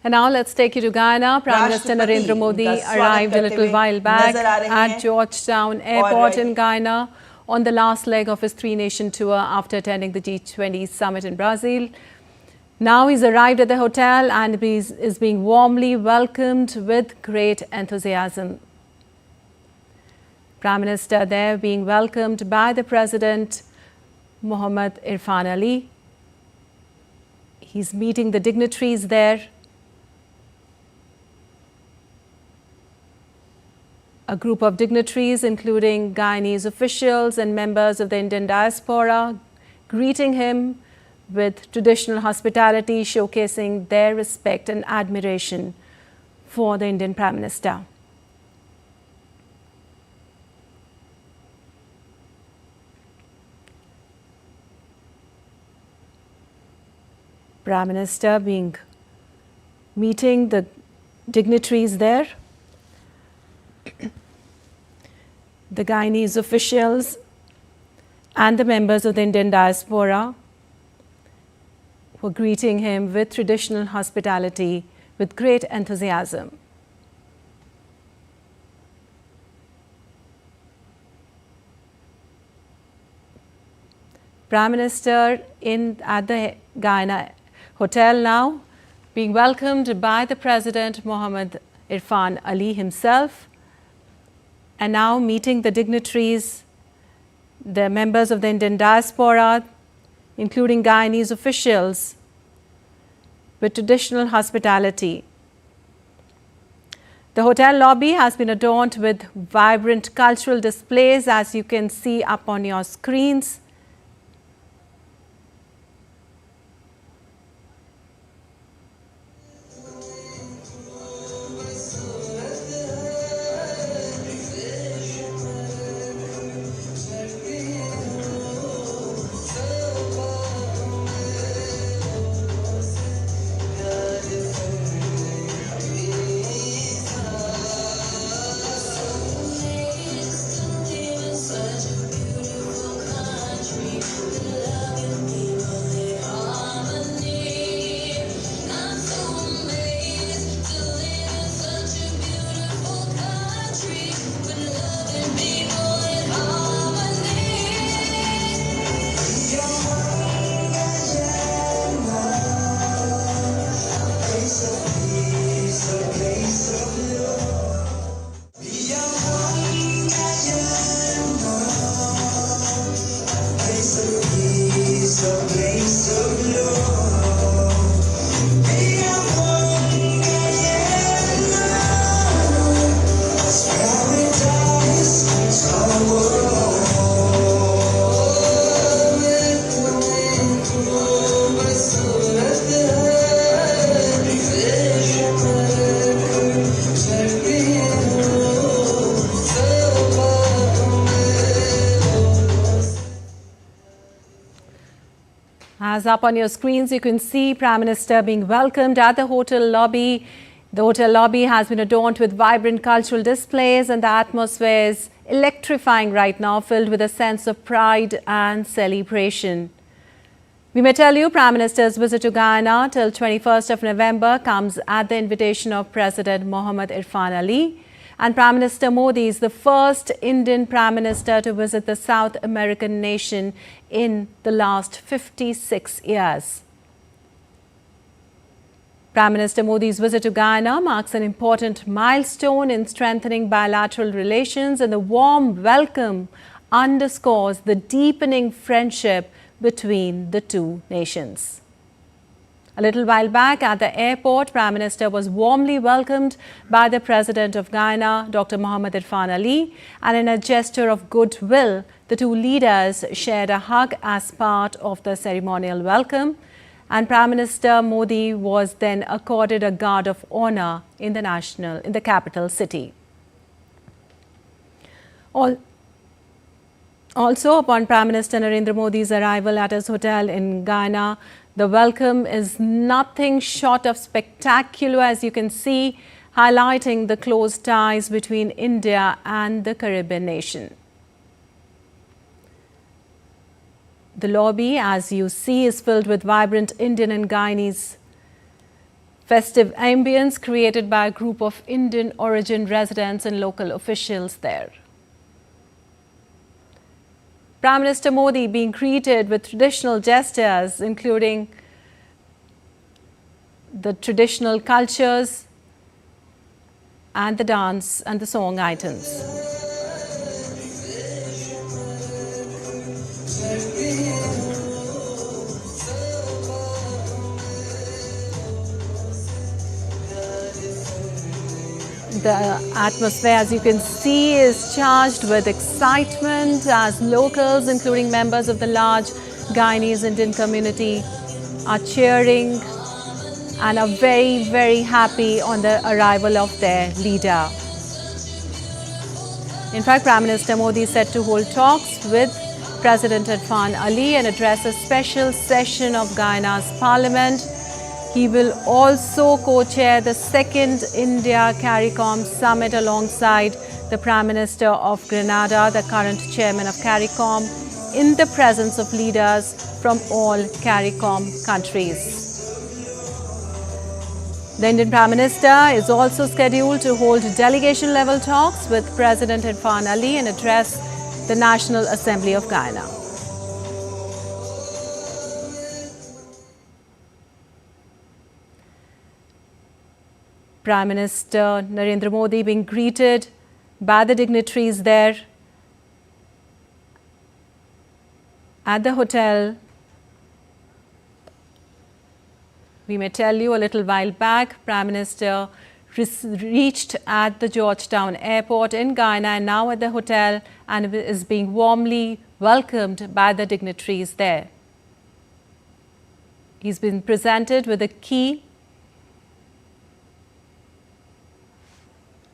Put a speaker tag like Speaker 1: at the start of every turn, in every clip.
Speaker 1: And now let's take you to Guyana. Prime Minister Narendra Modi arrived a little while back at Georgetown Airport in Guyana on the last leg of his three-nation tour after attending the G20 summit in Brazil. Now he's arrived at the hotel and is being warmly welcomed with great enthusiasm. Prime Minister there being welcomed by the President Mohammed Irfan Ali. He's meeting the dignitaries there. A group of dignitaries, including Guyanese officials and members of the Indian diaspora, greeting him with traditional hospitality, showcasing their respect and admiration for the Indian Prime Minister. Prime Minister meeting the dignitaries there. The Guyanese officials and the members of the Indian diaspora were greeting him with traditional hospitality, with great enthusiasm. Prime Minister at the Guyana hotel now, being welcomed by the President Mohammed Irfan Ali himself, and now meeting the dignitaries, the members of the Indian diaspora, including Guyanese officials, with traditional hospitality. The hotel lobby has been adorned with vibrant cultural displays, as you can see up on your screens. As up on your screens, you can see Prime Minister being welcomed at the hotel lobby. The hotel lobby has been adorned with vibrant cultural displays, and the atmosphere is electrifying right now, filled with a sense of pride and celebration. We may tell you Prime Minister's visit to Guyana till 21st of November comes at the invitation of President Mohammed Irfan Ali. And Prime Minister Modi is the first Indian Prime Minister to visit the South American nation in the last 56 years. Prime Minister Modi's visit to Guyana marks an important milestone in strengthening bilateral relations, and the warm welcome underscores the deepening friendship between the two nations. A little while back at the airport, Prime Minister was warmly welcomed by the President of Guyana, Dr. Mohammed Irfan Ali, and in a gesture of goodwill, the two leaders shared a hug as part of the ceremonial welcome, and Prime Minister Modi was then accorded a guard of honor in the capital city. Also, upon Prime Minister Narendra Modi's arrival at his hotel in Guyana, the welcome is nothing short of spectacular, as you can see, highlighting the close ties between India and the Caribbean nation. The lobby, as you see, is filled with vibrant Indian and Guyanese festive ambience created by a group of Indian origin residents and local officials there. Prime Minister Modi being greeted with traditional gestures, including the traditional cultures and the dance and the song items. The atmosphere, as you can see, is charged with excitement as locals, including members of the large Guyanese Indian community, are cheering and are very, very happy on the arrival of their leader. In fact, Prime Minister Modi is set to hold talks with President Irfan Ali and address a special session of Guyana's parliament. He will also co-chair the second India-CARICOM Summit alongside the Prime Minister of Grenada, the current chairman of CARICOM, in the presence of leaders from all CARICOM countries. The Indian Prime Minister is also scheduled to hold delegation-level talks with President Irfan Ali and address the National Assembly of Guyana. Prime Minister Narendra Modi being greeted by the dignitaries there at the hotel. We may tell you, a little while back, Prime Minister reached at the Georgetown airport in Guyana and now at the hotel and is being warmly welcomed by the dignitaries there. He's been presented with a key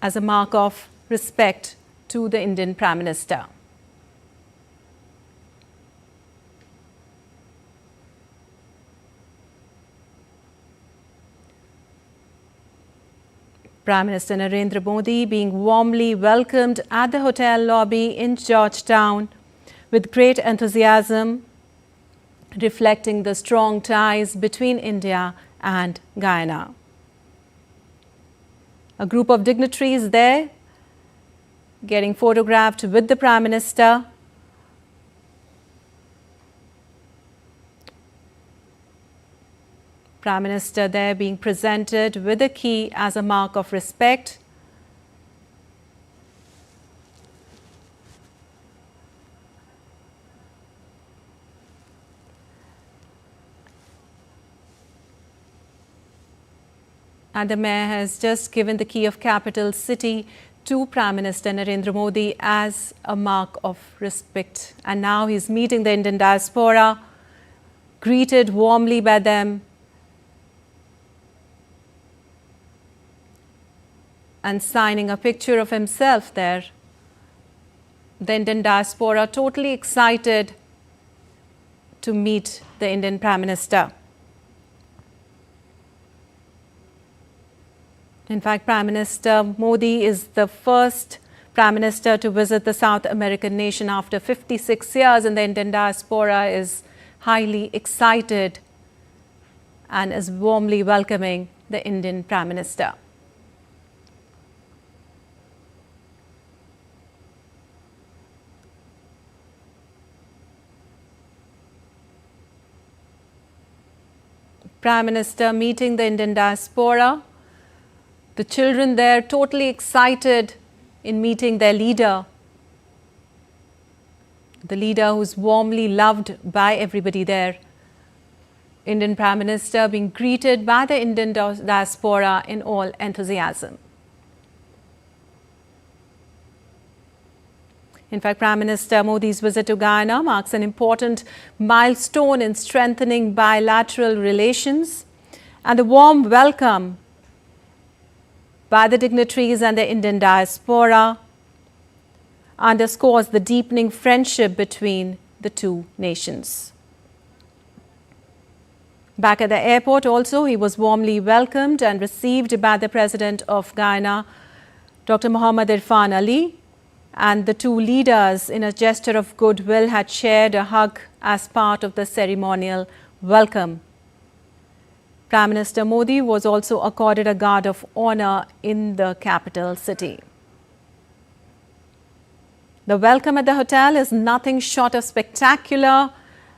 Speaker 1: as a mark of respect to the Indian Prime Minister. Prime Minister Narendra Modi being warmly welcomed at the hotel lobby in Georgetown with great enthusiasm, reflecting the strong ties between India and Guyana. A group of dignitaries there getting photographed with the Prime Minister. Prime Minister there being presented with a key as a mark of respect. And the Mayor has just given the key of capital city to Prime Minister Narendra Modi as a mark of respect. And now he's meeting the Indian diaspora, greeted warmly by them, and signing a picture of himself there. The Indian diaspora totally excited to meet the Indian Prime Minister. In fact, Prime Minister Modi is the first Prime Minister to visit the South American nation after 56 years, and the Indian diaspora is highly excited and is warmly welcoming the Indian Prime Minister. Prime Minister meeting the Indian diaspora. The children there totally excited in meeting their leader, the leader who's warmly loved by everybody there. Indian Prime Minister being greeted by the Indian diaspora in all enthusiasm. In fact, Prime Minister Modi's visit to Guyana marks an important milestone in strengthening bilateral relations, and the warm welcome by the dignitaries and the Indian diaspora underscores the deepening friendship between the two nations. Back at the airport also, he was warmly welcomed and received by the President of Guyana, Dr. Mohamed Irfan Ali, and the two leaders, in a gesture of goodwill, had shared a hug as part of the ceremonial welcome. Prime Minister Modi was also accorded a guard of honor in the capital city. The welcome at the hotel is nothing short of spectacular,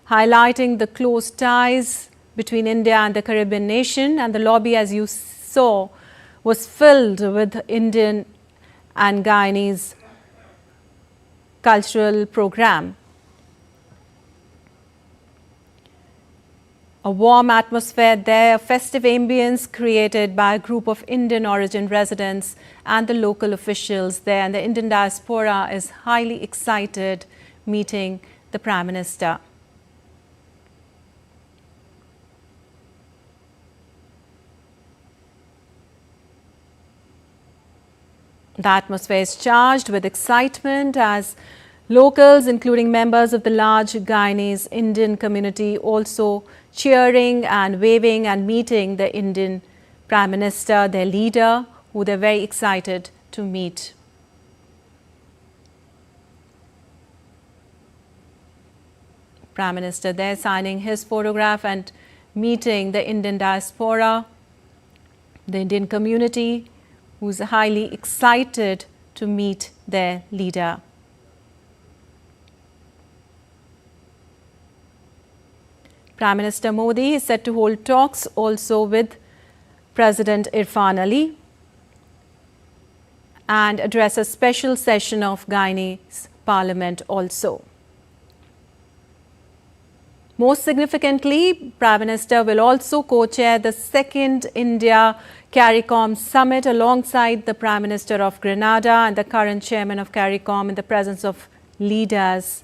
Speaker 1: highlighting the close ties between India and the Caribbean nation, and the lobby, as you saw, was filled with Indian and Guyanese cultural program. A warm atmosphere there, a festive ambience created by a group of Indian origin residents and the local officials there, and the Indian diaspora is highly excited meeting the Prime Minister. The atmosphere is charged with excitement as locals, including members of the large Guyanese Indian community, also cheering and waving and meeting the Indian Prime Minister, their leader, who they're very excited to meet. Prime Minister there signing his photograph and meeting the Indian diaspora, the Indian community, who's highly excited to meet their leader. Prime Minister Modi is set to hold talks also with President Irfan Ali and address a special session of Guyanese Parliament also. Most significantly, Prime Minister will also co-chair the second India-CARICOM Summit alongside the Prime Minister of Grenada and the current chairman of CARICOM in the presence of leaders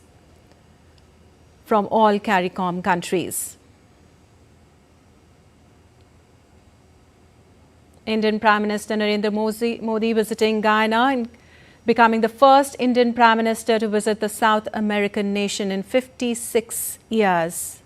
Speaker 1: from all CARICOM countries. Indian Prime Minister Narendra Modi visiting Guyana and becoming the first Indian Prime Minister to visit the South American nation in 56 years.